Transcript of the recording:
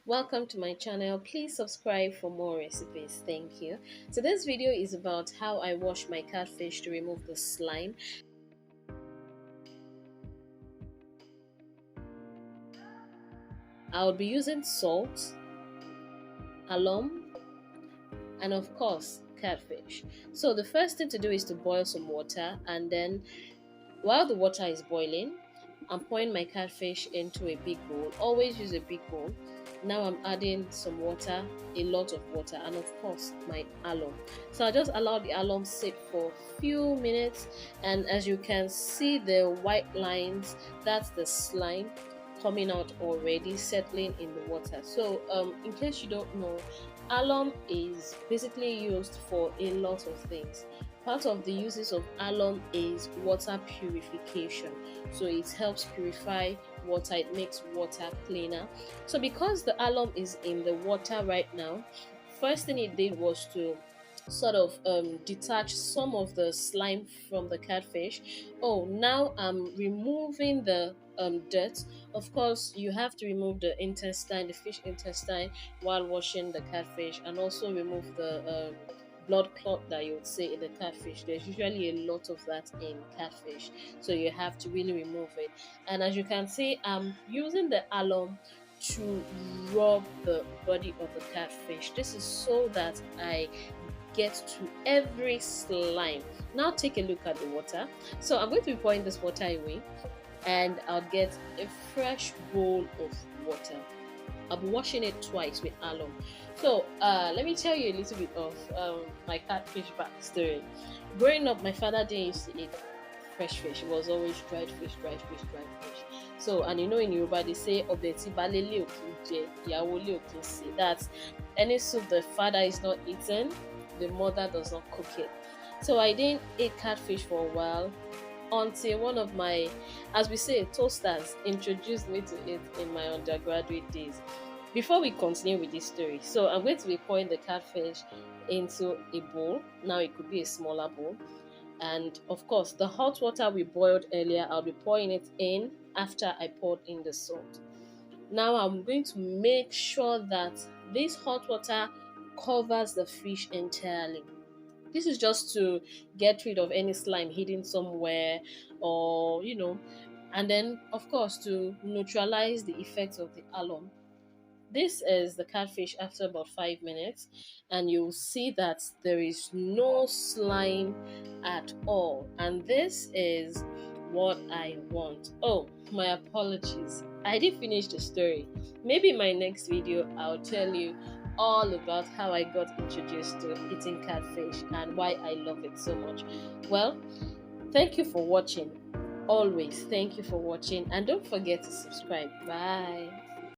Welcome to my channel. Please subscribe for more recipes. Thank you. So this video is about how I wash my catfish to remove the slime. I'll be using salt, alum, and of course catfish. So the first thing to do is to boil some water, and then while the water is boiling, I'm pouring my catfish into a big bowl. Always use a big bowl. Now I'm adding some water, a lot of water, and of course my alum. So I just allow the alum sit for a few minutes, and as you can see the white lines, that's the slime coming out already, settling in the water. So in case you don't know, alum is basically used for a lot of things. Part of the uses of alum is water purification. So it helps purify water, it makes water cleaner. So because the alum is in the water right now, first thing it did was to sort of detach some of the slime from the catfish. Oh, now I'm removing the dirt. Of course, you have to remove the intestine, the fish intestine, while washing the catfish, and also remove the blood clot that you would say in the catfish. There's usually a lot of that in catfish, so you have to really remove it. And as you can see, I'm using the alum to rub the body of the catfish. This is so that I get to every slime. Now take a look at the water. So I'm going to be pouring this water away, and I'll get a fresh bowl of water. I'll be washing it twice with alum. So let me tell you a little bit of my catfish backstory. Growing up, my father didn't used to eat fresh fish. It was always dried fish, dried fish, dried fish. So, and you know in Yoruba they say obeti balele okinje, yawole okinse. That's any soup the father is not eating, the mother does not cook it. So I didn't eat catfish for a while until one of my, as we say, toasters introduced me to it in my undergraduate days. Before we continue with this story, so I'm going to be pouring the catfish into a bowl. Now it could be a smaller bowl. And of course, the hot water we boiled earlier, I'll be pouring it in after I poured in the salt. Now I'm going to make sure that this hot water covers the fish entirely. This is just to get rid of any slime hidden somewhere, or and then of course to neutralize the effects of the alum. This is the catfish after about 5 minutes, and you'll see that there is no slime at all. And this is what I want. Oh, my apologies. I did finish the story. Maybe in my next video, I'll tell you all about how I got introduced to eating catfish and why I love it so much. Well, thank you for watching. Always thank you for watching, and don't forget to subscribe. Bye.